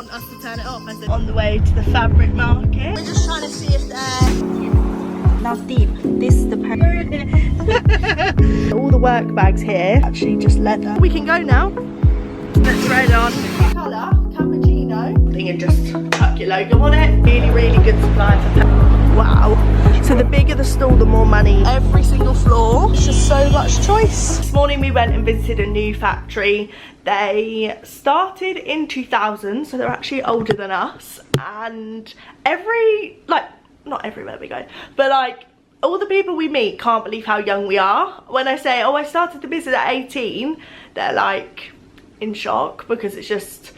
Want us to turn it off? I said on the way to the fabric market. We're just trying to see if they're Not deep. This is the part. all the work bags here actually just leather. We can go now. Let's thread on. Colour cappuccino. Thing and just chuck your logo on it. Really good supply for wow. So the bigger the stall, the more money. Every single floor. It's just so much choice. This morning we went and visited a new factory. They started in 2000, so they're actually older than us. And not everywhere we go, but like all the people we meet can't believe how young we are. When I say, oh, I started the business at 18, they're like in shock, because it's just,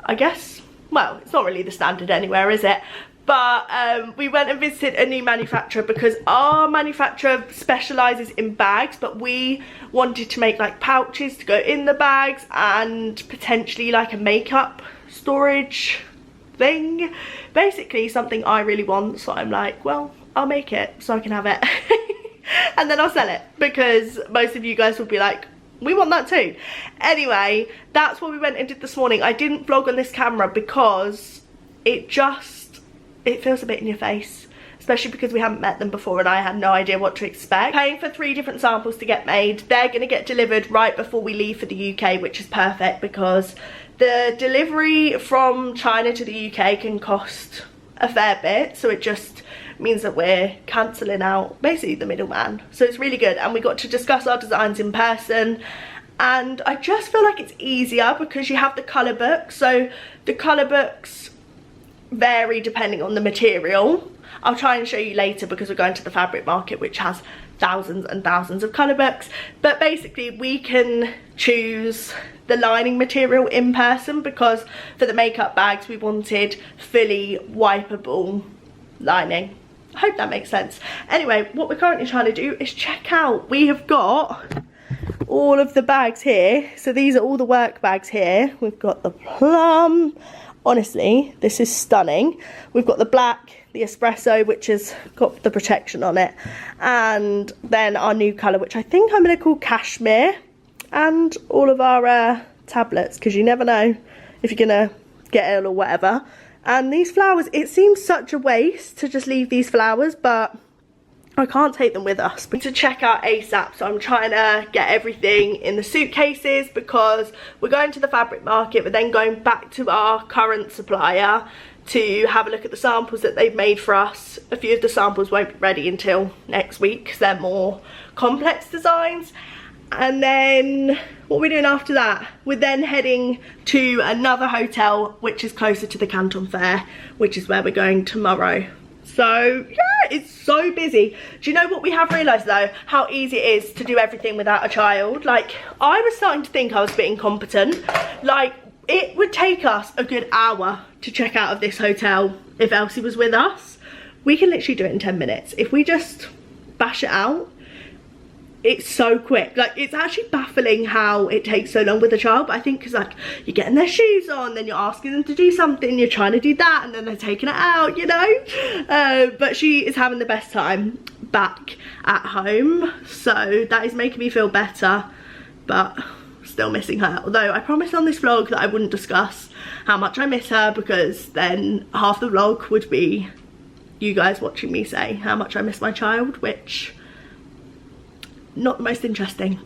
I guess, well, it's not really the standard anywhere, is it? But we went and visited a new manufacturer because our manufacturer specialises in bags, but we wanted to make like pouches to go in the bags and potentially like a makeup storage thing. Basically something I really want, so I'm like, well, I'll make it so I can have it and then I'll sell it, because most of you guys would be like, we want that too. Anyway, that's what we went and did this morning. I didn't vlog on this camera because it feels a bit in your face, especially because we haven't met them before and I had no idea what to expect. Paying for 3 different samples to get made. They're going to get delivered right before we leave for the UK, which is perfect because the delivery from China to the UK can cost a fair bit, so it just means that we're cancelling out basically the middleman. So it's really good, and we got to discuss our designs in person, and I just feel like it's easier because you have the colour books. So the colour books vary depending on the material. I'll try and show you later because we're going to the fabric market, which has thousands and thousands of colour books. But basically we can choose the lining material in person, because for the makeup bags we wanted fully wipeable lining. I hope that makes sense. Anyway, what we're currently trying to do is check out. We have got all of the bags here. So these are all the work bags here. We've got the plum. Honestly, this is stunning. We've got the black, the espresso, which has got the protection on it, and then our new colour, which I think I'm going to call cashmere, and all of our tablets, because you never know if you're going to get ill or whatever. And these flowers, it seems such a waste to just leave these flowers, but I can't take them with us. We need to check out ASAP, so I'm trying to get everything in the suitcases because we're going to the fabric market, but then going back to our current supplier to have a look at the samples that they've made for us. A few of the samples won't be ready until next week because they're more complex designs. And then what are we doing after that? We're then heading to another hotel which is closer to the Canton Fair, which is where we're going tomorrow. So yeah, it's so busy. Do you know what we have realised though? How easy it is to do everything without a child. Like, I was starting to think I was a bit incompetent. Like, it would take us a good hour to check out of this hotel if Elsie was with us. We can literally do it in 10 minutes. If we just bash it out, it's so quick. Like, it's actually baffling how it takes so long with a child, but I think because like you're getting their shoes on, then you're asking them to do something, you're trying to do that, and then they're taking it out, you know. But she is having the best time back at home, so that is making me feel better, but still missing her. Although I promised on this vlog that I wouldn't discuss how much I miss her, because then half the vlog would be you guys watching me say how much I miss my child, which not the most interesting.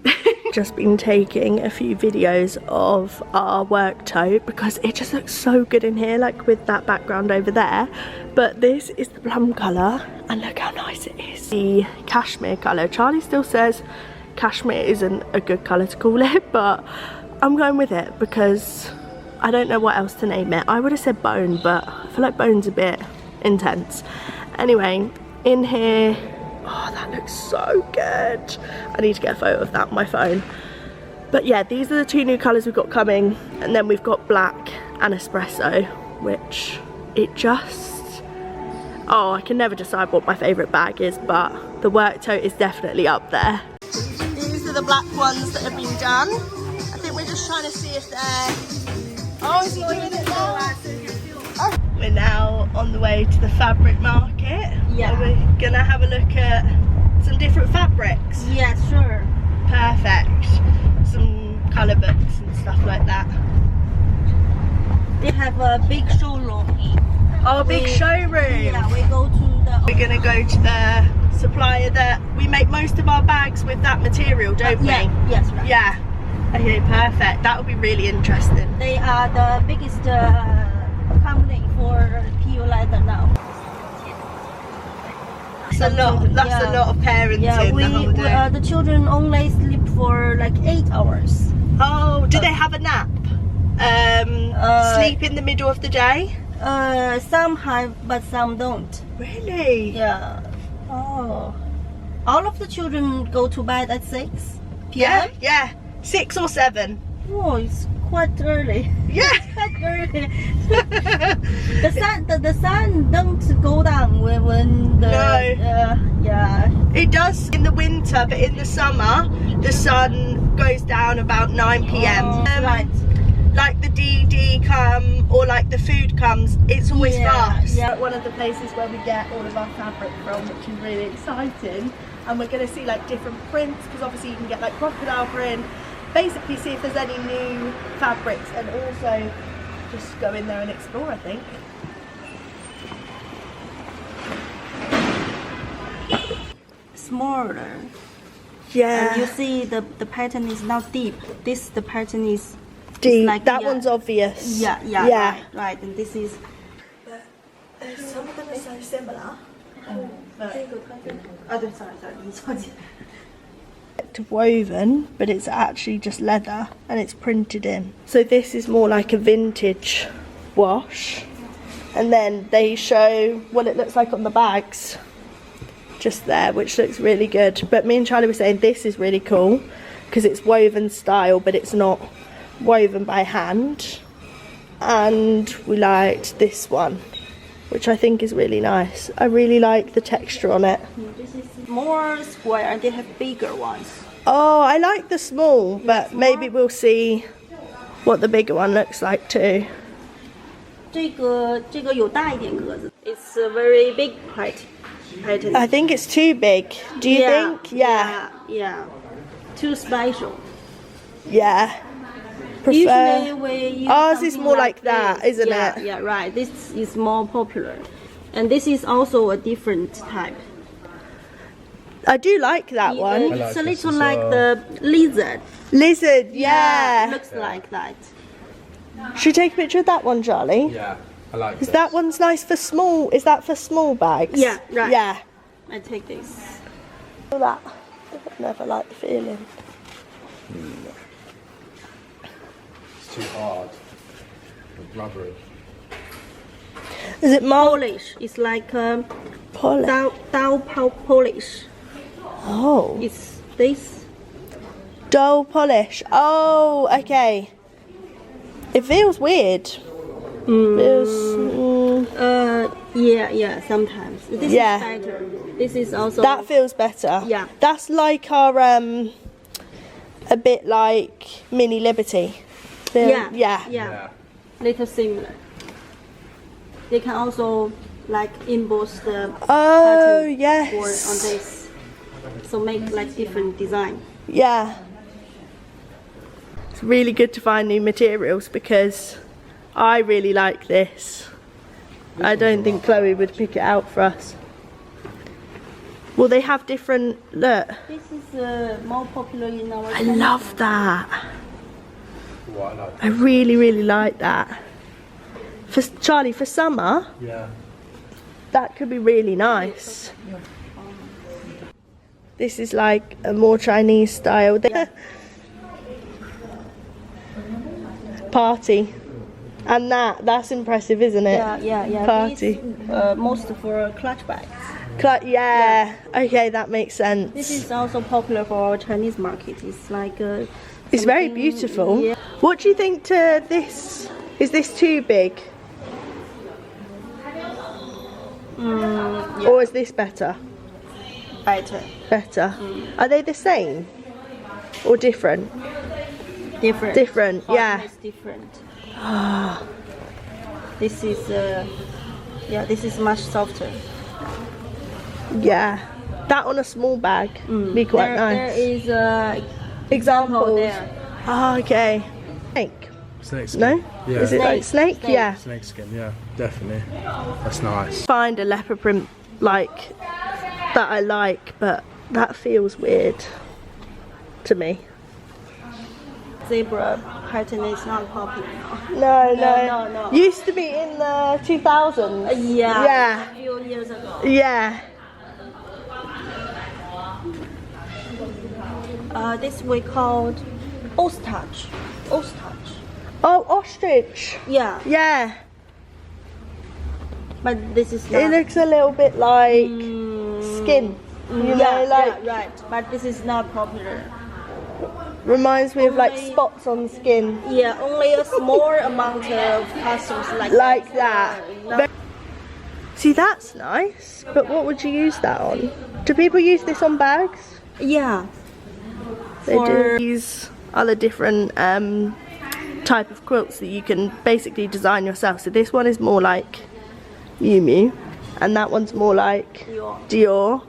Just been taking a few videos of our work tote because it just looks so good in here, like with that background over there. But this is the plum colour, and look how nice it is. The cashmere colour. Charlie still says cashmere isn't a good colour to call it, but I'm going with it because I don't know what else to name it. I would have said bone, but I feel like bone's a bit intense. Anyway, in here, oh, that looks so good. I need to get a photo of that on my phone. But yeah, these are the 2 new colours we've got coming, and then we've got black and espresso, which it just, oh, I can never decide what my favourite bag is, but the work tote is definitely up there. These are the black ones that have been done. I think we're just trying to see if they're, oh, is he doing it now? We're now on the way to the fabric market. Yeah. We're gonna have a look at some different fabrics. Yeah, sure. Perfect. Some colour books and stuff like that. They have a big showroom. Oh, a big showroom. Yeah, we go to the. We're gonna go to the supplier that we make most of our bags with that material, don't we? Yeah, yes, right. Yeah. Okay, perfect. That would be really interesting. They are the biggest company for PU leather now. That's a lot of parenting. Yeah, the whole day. the children only sleep for like 8 hours. Oh, do they have a nap? Sleep in the middle of the day? Some have, but some don't. Really? Yeah. Oh. All of the children go to bed at 6 Yeah, p.m. yeah. 6 or 7. Oh, it's quite early. Yeah. Quite early. the sun don't go down when the yeah. It does in the winter, but in the summer the sun goes down about 9 p.m. Right. Like the DD come or like the food comes, it's always fast. Yeah. One of the places where we get all of our fabric from, which is really exciting, and we're going to see like different prints, because obviously you can get like crocodile print, basically see if there's any new fabrics, and also just go in there and explore, I think. Smaller. Yeah. And you see the pattern is not deep. The pattern is deep. like, that one's obvious. Yeah. Right. And this is. But some of them are so similar. Woven, but it's actually just leather and it's printed in. So this is more like a vintage wash, and then they show what it looks like on the bags just there, which looks really good. But me and Charlie were saying this is really cool because it's woven style, but it's not woven by hand. And we liked this one, which I think is really nice. I really like the texture on it. This is more square, and they have bigger ones. Oh, I like the small, but maybe we'll see what the bigger one looks like too. 这个有大一点格子. It's a very big pattern. I think it's too big. Do you think? Yeah. Yeah. Too special. Yeah. Usually we use ours is more like that, this. isn't it? Yeah, right. This is more popular. And this is also a different type. I do like that one. It's a little like the lizard. Lizard, yeah. Looks like that. Should we take a picture of that one, Charlie? Yeah, I like Is that one's nice for small? Is that for small bags? Yeah, right. Yeah. I take this. Feel that. I never like the feeling. It's too hard. It's rubbery. Is it more Polish. It's like polish? dull polish. Oh. It's this. Dull polish. Oh, okay. It feels weird. Yeah, sometimes. This is better. This is also. That feels better. Yeah. That's like our a bit like Mini Liberty. Yeah. Little similar. They can also like emboss the pattern yes. or on this, so make like different design. Yeah. It's really good to find new materials because I really like this. I don't think Chloe would pick it out for us. Well, they have different, look. This is more popular in our I love that. What I like. I really, really like that. For Charlie, for summer, Yeah. that could be really nice. This is like a more Chinese style. Party. And that's impressive, isn't it? Yeah. Party. This, most for clutch bags. Yeah. Okay, that makes sense. This is also popular for our Chinese market. It's like It's very beautiful. Yeah. What do you think to this? Is this too big? Or is this better? Better. Better. Are they the same? Or different? Different. Different, yeah. It's different. This is this is much softer. Yeah. That on a small bag be quite nice. There is a Examples. there. Oh, okay. Snake. Snake skin. No? Yeah. Is it like snake? Snake. Yeah. Snake skin, yeah, definitely. That's nice. Find a leopard print like that I like, but that feels weird to me. Zebra pattern is not popular now. No. Used to be in the 2000s. Yeah. A few years ago. Yeah. This we called ostrich. Ostrich. Oh, ostrich. Yeah. Yeah. But this is not. It looks a little bit like skin. You know, like yeah, right. But this is not popular. reminds me of like Only- spots on skin. Yeah, only a small amount of customers Like that. Not- See, that's nice. But what would you use that on? Do people use this on bags? yeah. They do. For- These are the different type of quilts that you can basically design yourself. So this one is more like Miu Miu, and that one's more like Dior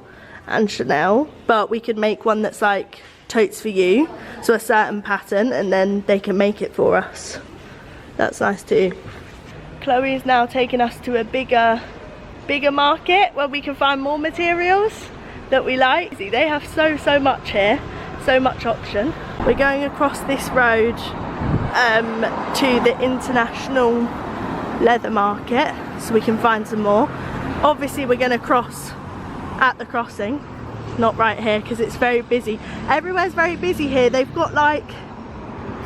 and Chanel. But we could make one that's like totes for you, so a certain pattern, and then they can make it for us. That's nice too. Chloe is now taking us to a bigger market where we can find more materials that we like. See, they have so much here, so much option. We're going across this road to the international leather market so we can find some more. Obviously we're going to cross at the crossing, not right here because it's very busy. Everywhere's very busy here. They've got like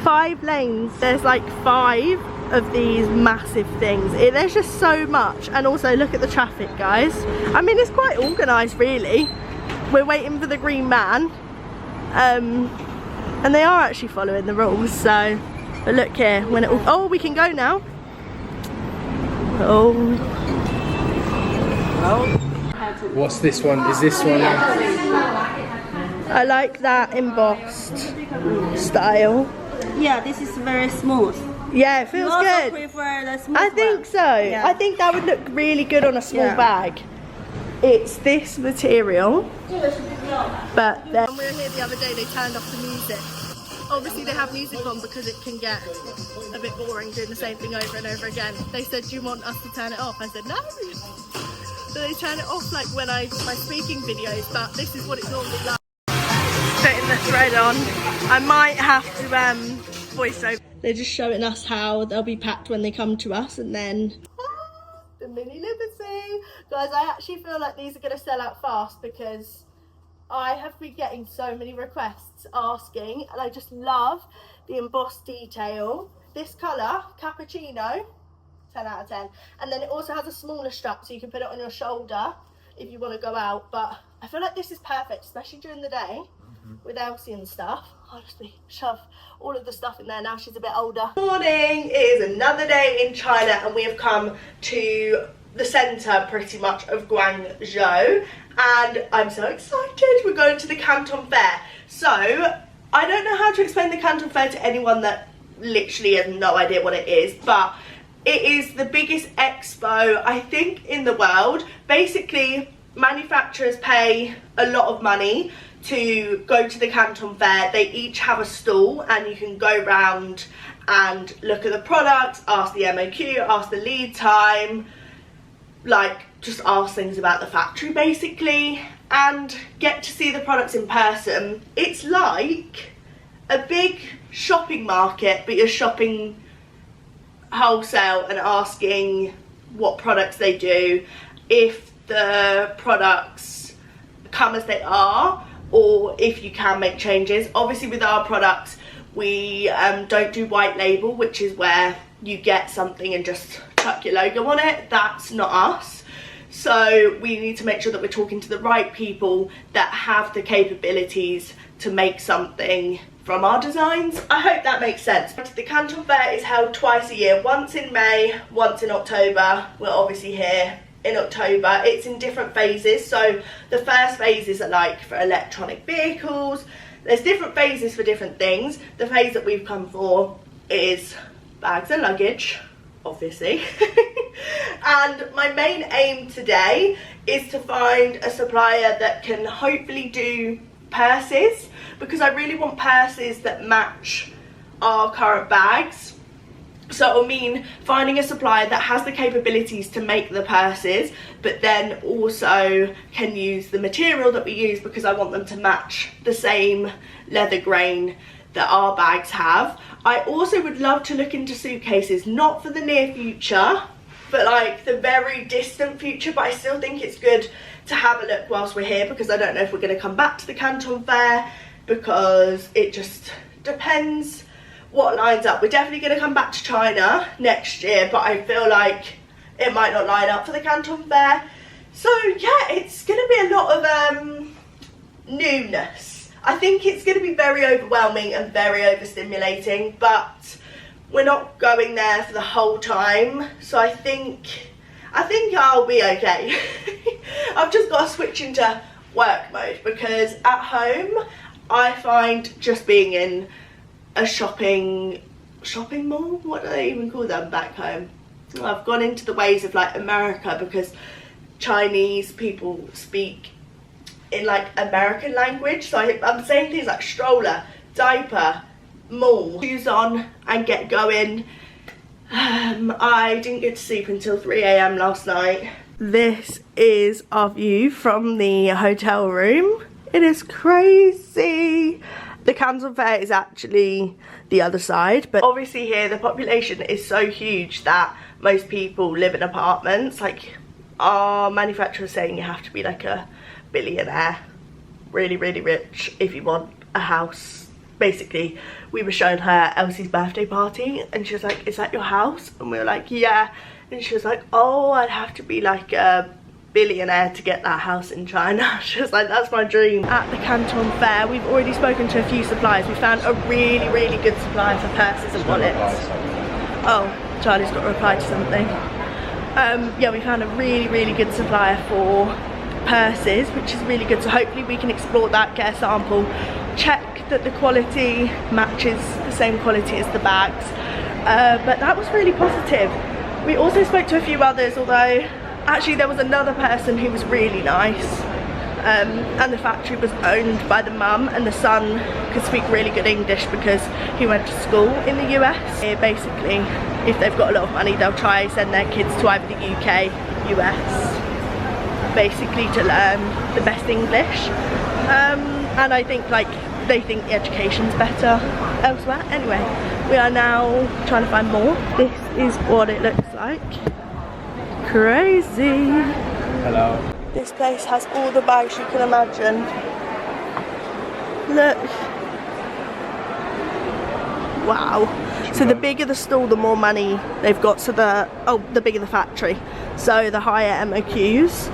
5 lanes. There's like 5 of these massive things. There's just so much. And also look at the traffic, guys. I mean, it's quite organised really. We're waiting for the green man, and they are actually following the rules. So, but look here, when it all, oh, we can go now. Oh, What's this one? Is this one? I like that embossed style. Yeah, this is very smooth. Yeah, it feels You also good. prefer the smooth I think one. so. Yeah. I think that would look really good on a small Yeah. bag. It's this material, but then when we were here the other day, they turned off the music. Obviously they have music on because it can get a bit boring doing the same thing over and over again. They said, do you want us to turn it off? I said no. So they turn it off like when I do my speaking videos, but this is what it's normally like. Putting the thread on. I might have to voice over. They're just showing us how they'll be packed when they come to us, and then the mini liberty. Guys, I actually feel like these are going to sell out fast because I have been getting so many requests asking, and I just love the embossed detail. This colour, cappuccino, 10 out of 10. And then it also has a smaller strap so you can put it on your shoulder if you want to go out. But I feel like this is perfect, especially during the day with Elsie and stuff. I'll just shove all of the stuff in there now she's a bit older. Morning, it is another day in China, and we have come to the centre pretty much of Guangzhou, and I'm so excited. We're going to the Canton Fair. So I don't know how to explain the Canton Fair to anyone that literally has no idea what it is, but it is the biggest expo I think in the world. Basically manufacturers pay a lot of money to go to the Canton Fair. They each have a stall and you can go round and look at the products, ask the MOQ, ask the lead time, like just ask things about the factory basically, and get to see the products in person. It's like a big shopping market, but you're shopping wholesale and asking what products they do, if the products come as they are, or if you can make changes. Obviously with our products we don't do white label, which is where you get something and just chuck your logo on it. That's not us. So we need to make sure that we're talking to the right people that have the capabilities to make something from our designs. I hope that makes sense. The Canton Fair is held twice a year, once in May, once in October. We're obviously here in October. It's in different phases. So the first phases are like for electronic vehicles. There's different phases for different things. The phase that we've come for is bags and luggage, obviously. And my main aim today is to find a supplier that can hopefully do purses, because I really want purses that match our current bags. So it'll mean finding a supplier that has the capabilities to make the purses, but then also can use the material that we use, because I want them to match the same leather grain that our bags have. I also would love to look into suitcases, not for the near future, but like the very distant future, but I still think it's good to have a look whilst we're here, because I don't know if we're going to come back to the Canton Fair, because it just depends what lines up. We're definitely going to come back to China next year, but I feel like it might not line up for the Canton Fair. So yeah, it's going to be a lot of newness. I think it's going to be very overwhelming and very overstimulating, but we're not going there for the whole time, so I think I'll be okay. I've just got to switch into work mode, because at home I find just being in a shopping mall, what do they even call them back home? I've gone into the ways of like America, because Chinese people speak in like American language, so I'm saying things like stroller, diaper, mall, shoes on and get going. I didn't get to sleep until 3 AM last night. This is our view from the hotel room. It is crazy. The Canton Fair is actually the other side, but obviously here the population is so huge that most people live in apartments. Like, our manufacturer is saying you have to be like a billionaire, really, really rich, if you want a house. Basically, we were showing her Elsie's birthday party and she was like, is that your house? And we were like, yeah. And she was like, oh, I'd have to be like a billionaire to get that house in China. She was like, that's my dream. At the Canton Fair, we've already spoken to a few suppliers. We found a really, really good supplier for purses and wallets. Oh, Charlie's got to reply to something. Yeah, we found a really, really good supplier for purses, which is really good. So hopefully we can explore that, get a sample, check that the quality matches the same quality as the bags. But that was really positive. We also spoke to a few others, although actually there was another person who was really nice, and the factory was owned by the mum, and the son could speak really good English because he went to school in the US. Basically, if they've got a lot of money, they'll try send their kids to either the UK, US, basically to learn the best English. And I think like they think the education's better elsewhere. Anyway, we are now trying to find more. This is what it looks like. Crazy. Hello. This place has all the bags you can imagine. Look. Wow. So the bigger the stall, the more money they've got. So the bigger the factory, so the higher MOQs.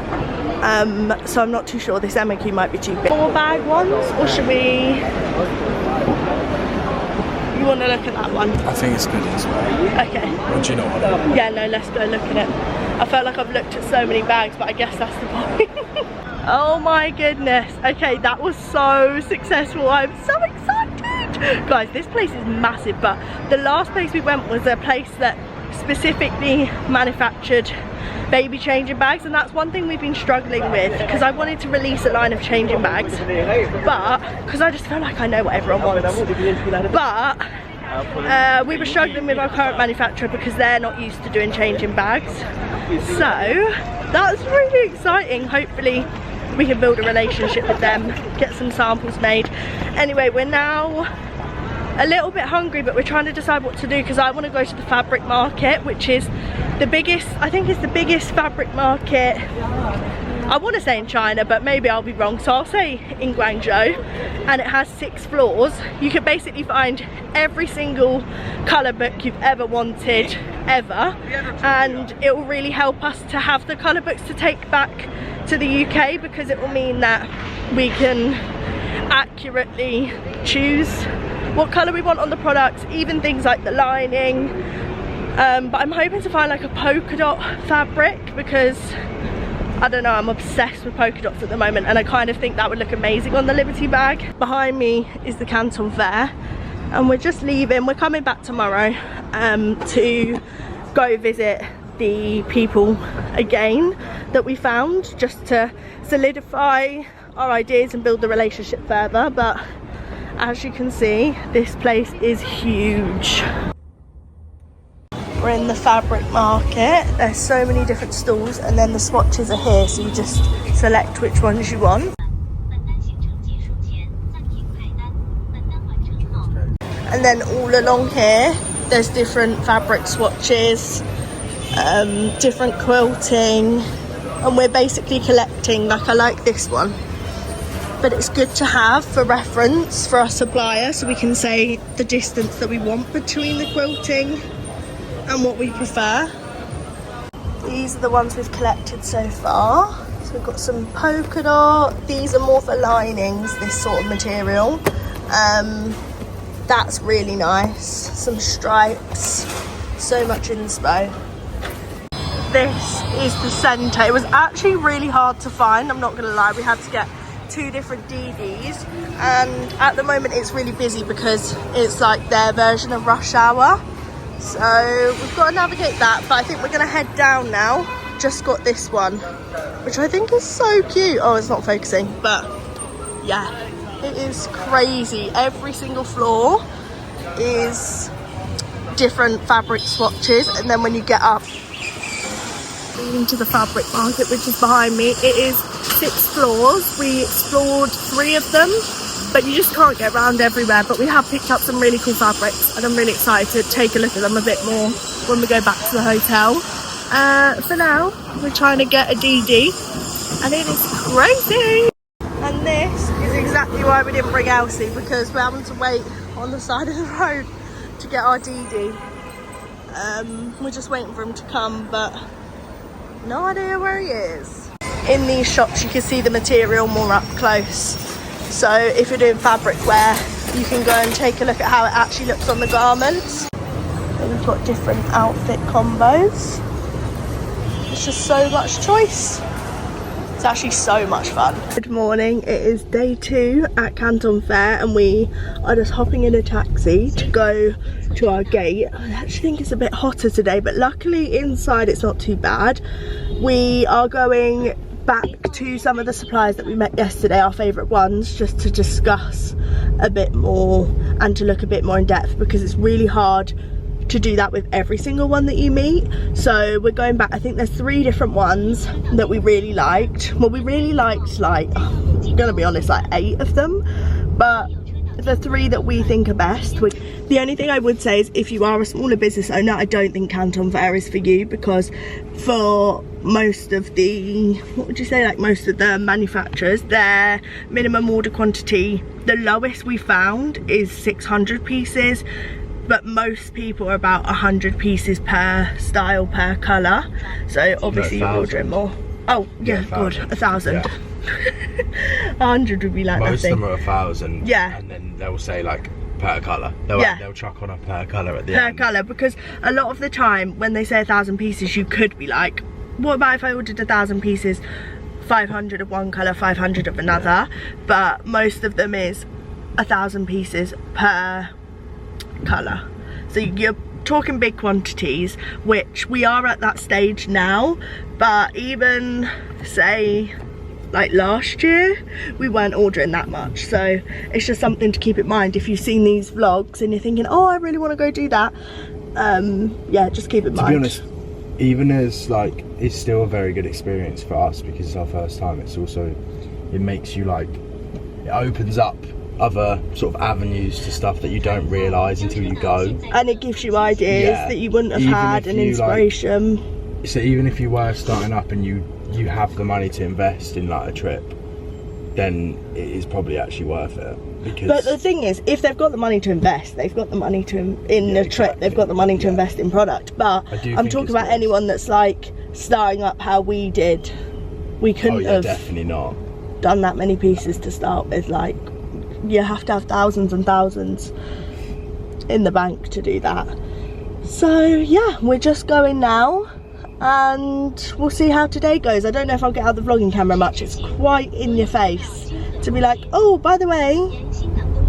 So I'm not too sure. This MOQ might be too big. More bag ones, or should we? You want to look at that one? I think it's good as well. Okay. Or do you not want it? Yeah, no, let's go look at it. I felt like I've looked at so many bags, but I guess that's the point. Oh my goodness. Okay, that was so successful. I'm so excited. Guys, this place is massive, but the last place we went was a place that specifically manufactured baby changing bags, and that's one thing we've been struggling with, because I wanted to release a line of changing bags, but because I just feel like I know what everyone wants, but we were struggling with our current manufacturer because they're not used to doing changing bags. So that's really exciting. Hopefully we can build a relationship with them, get some samples made. Anyway, we're now a little bit hungry, but we're trying to decide what to do, because I want to go to the fabric market, which is the biggest, I think it's the biggest fabric market, I want to say in China, but maybe I'll be wrong, so I'll say in Guangzhou, and it has 6 floors. You can basically find every single colour book you've ever wanted, ever, and it will really help us to have the colour books to take back to the UK, because it will mean that we can accurately choose what colour we want on the products, even things like the lining. But I'm hoping to find like a polka dot fabric, because I don't know, I'm obsessed with polka dots at the moment, and I kind of think that would look amazing on the Liberty bag. Behind me is the Canton Fair, and we're just leaving. We're coming back tomorrow to go visit the people again that we found, just to solidify our ideas and build the relationship further. But as you can see, this place is huge. We're in the fabric market. There's so many different stalls, and then the swatches are here, so you just select which ones you want. And then all along here, there's different fabric swatches, different quilting, and we're basically collecting. Like, I like this one, but it's good to have for reference for our supplier, so we can say the distance that we want between the quilting and what we prefer. These are the ones we've collected so far. So we've got some polka dot. These are more for linings, this sort of material. That's really nice. Some stripes. So much inspo. This is the centre. It was actually really hard to find, I'm not gonna lie. We had to get 2 different DDs, and at the moment it's really busy because it's like their version of rush hour. So we've got to navigate that, but I think we're going to head down now. Just got this one, which I think is so cute. Oh, it's not focusing, but yeah, it is crazy. Every single floor is different fabric swatches, and then when you get up into the fabric market, which is behind me, it is 6 floors. We explored 3 of them, but you just can't get around everywhere. But we have picked up some really cool fabrics, and I'm really excited to take a look at them a bit more when we go back to the hotel. For now, we're trying to get a DD, and it is crazy. And this is exactly why we didn't bring Elsie, because we're having to wait on the side of the road to get our DD. We're just waiting for him to come, but no idea where he is. In these shops you can see the material more up close, so if you're doing fabric wear you can go and take a look at how it actually looks on the garments. And we've got different outfit combos. It's just so much choice. It's actually so much fun. Good morning, it is day 2 at Canton Fair, and we are just hopping in a taxi to go to our gate. I actually think it's a bit hotter today, but luckily inside it's not too bad. We are going back to some of the suppliers that we met yesterday, our favourite ones, just to discuss a bit more and to look a bit more in depth, because it's really hard to do that with every single one that you meet. So we're going back. I think there's 3 different ones that we really liked. Well, we really liked, like, I'm gonna be honest, like 8 of them, but the 3 that we think are best. The only thing I would say is, if you are a smaller business owner, I don't think Canton Fair is for you, because for most of the, what would you say, like most of the manufacturers, their minimum order quantity, the lowest we found is 600 pieces, but most people are about 100 pieces per style, per colour. So obviously you're ordering more. Oh yeah, God, 1,000. Yeah. 100 would be like most nothing. of them are 1,000. Yeah. And then they'll say like per colour. They'll chuck on a per colour at the end. Per colour, because a lot of the time when they say 1,000 pieces, you could be like, what about if I ordered 1,000 pieces, 500 of one colour, 500 of another? But most of them is 1,000 pieces per colour. So you're talking big quantities, which we are at that stage now. But even say like last year, we weren't ordering that much. So it's just something to keep in mind if you've seen these vlogs and you're thinking, oh, I really want to go do that. Yeah, just keep it in mind. To be honest, even as like, it's still a very good experience for us because it's our first time. It's also, it makes you like, it opens up other sort of avenues to stuff that you don't realise until you go. And it gives you ideas that you wouldn't have had, and inspiration. Like, so even if you were starting up and you have the money to invest in like a trip, then it is probably actually worth it. Because but the thing is, if they've got the money to invest, they've got the money to in a trip, they've got the money to invest in product. But I'm talking about anyone that's like starting up how we did. We couldn't have definitely not done that many pieces to start with. Like, you have to have thousands and thousands in the bank to do that. So yeah, we're just going now and we'll see how today goes. I don't know if I'll get out the vlogging camera much. It's quite in your face to be like, oh, by the way,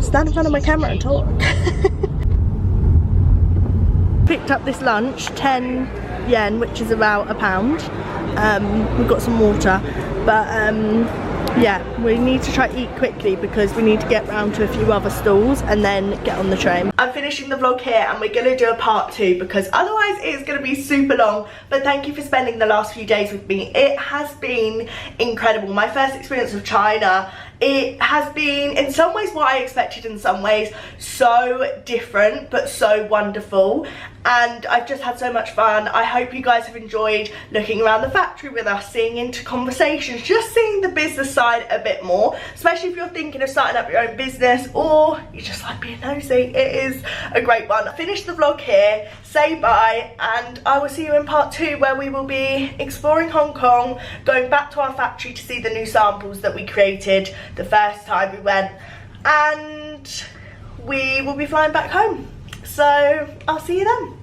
stand in front of my camera and talk. Picked up this lunch, 10 yen, which is about £1. We've got some water, but Yeah, we need to try to eat quickly because we need to get round to a few other stalls and then get on the train. I'm finishing the vlog here and we're going to do a part 2 because otherwise it's going to be super long. But thank you for spending the last few days with me. It has been incredible. My first experience of China. It has been, in some ways, what I expected, in some ways, so different, but so wonderful. And I've just had so much fun. I hope you guys have enjoyed looking around the factory with us, seeing into conversations, just seeing the business side a bit more, especially if you're thinking of starting up your own business or you just like being nosy. It is a great one. Finish the vlog here, say bye, and I will see you in part 2 where we will be exploring Hong Kong, going back to our factory to see the new samples that we created the first time we went, and we will be flying back home. So I'll see you then.